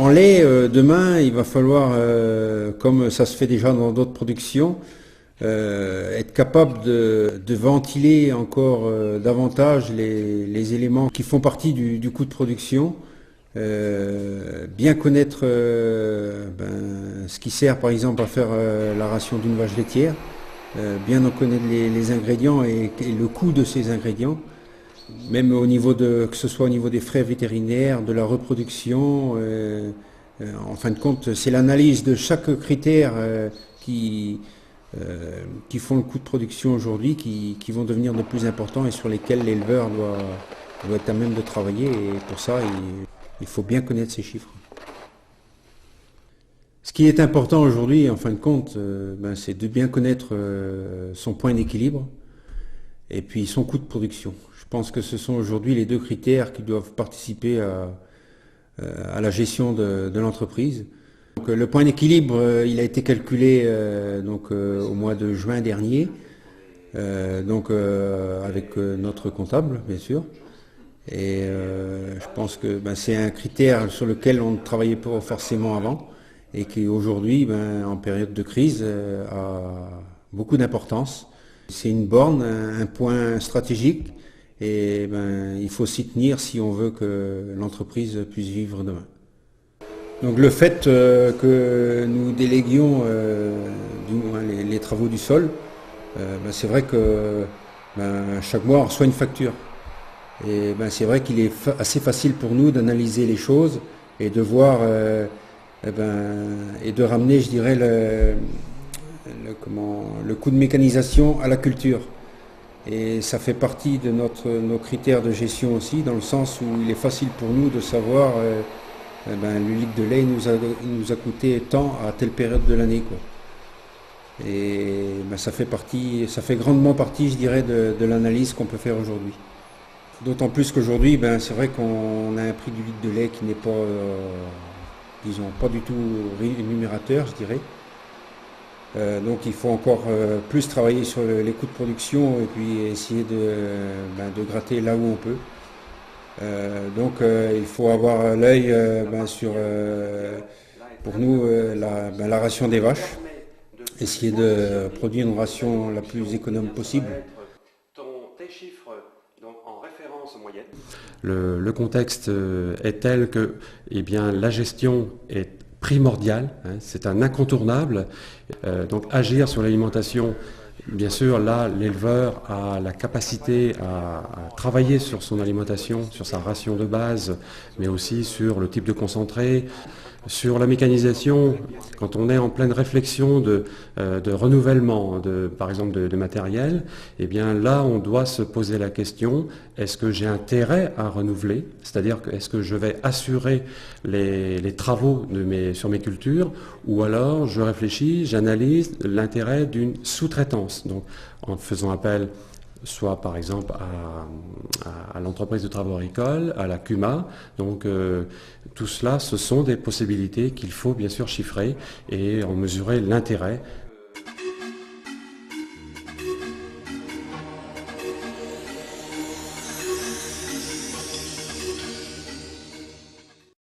En lait, demain, il va falloir, comme ça se fait déjà dans d'autres productions, être capable de ventiler encore davantage les éléments qui font partie du coût de production, bien connaître ce qui sert par exemple à faire la ration d'une vache laitière, bien en connaître les ingrédients et le coût de ces ingrédients, même au niveau que ce soit au niveau des frais vétérinaires, de la reproduction. En fin de compte, c'est l'analyse de chaque critère qui font le coût de production aujourd'hui, qui vont devenir de plus importants et sur lesquels l'éleveur doit être à même de travailler. Et pour ça, il faut bien connaître ces chiffres. Ce qui est important aujourd'hui, en fin de compte, c'est de bien connaître son point d'équilibre et puis son coût de production. Je pense que ce sont aujourd'hui les deux critères qui doivent participer à la gestion de l'entreprise. Donc, le point d'équilibre, il a été calculé au mois de juin dernier, avec notre comptable, bien sûr. Et je pense que c'est un critère sur lequel on ne travaillait pas forcément avant et qui aujourd'hui, en période de crise, a beaucoup d'importance. C'est une borne, un point stratégique. Et il faut s'y tenir si on veut que l'entreprise puisse vivre demain. Donc le fait que nous déléguions les travaux du sol, c'est vrai que chaque mois on reçoit une facture. Et c'est vrai qu'il est assez facile pour nous d'analyser les choses et de voir et de ramener, je dirais, le coût de mécanisation à la culture. Et ça fait partie de nos critères de gestion aussi, dans le sens où il est facile pour nous de savoir le litre de lait il nous a coûté tant à telle période de l'année, quoi. Et ça fait grandement partie, je dirais, de l'analyse qu'on peut faire aujourd'hui. D'autant plus qu'aujourd'hui, c'est vrai qu'on a un prix du litre de lait qui n'est pas, pas du tout rémunérateur, je dirais. Donc il faut encore plus travailler sur les coûts de production et puis essayer de gratter là où on peut. Il faut avoir l'œil pour nous, la ration des vaches, essayer de produire une ration la plus économe possible. Le contexte est tel que la gestion est primordial, c'est un incontournable. Donc agir sur l'alimentation, bien sûr, là, l'éleveur a la capacité à travailler sur son alimentation, sur sa ration de base, mais aussi sur le type de concentré, sur la mécanisation. Quand on est en pleine réflexion de renouvellement, par exemple de matériel, là, on doit se poser la question, est-ce que j'ai intérêt à renouveler? C'est-à-dire, est-ce que je vais assurer les travaux sur mes cultures, ou alors je réfléchis, j'analyse l'intérêt d'une sous-traitance, donc en faisant appel soit par exemple à l'entreprise de travaux agricoles, à la CUMA. Donc tout cela, ce sont des possibilités qu'il faut bien sûr chiffrer et en mesurer l'intérêt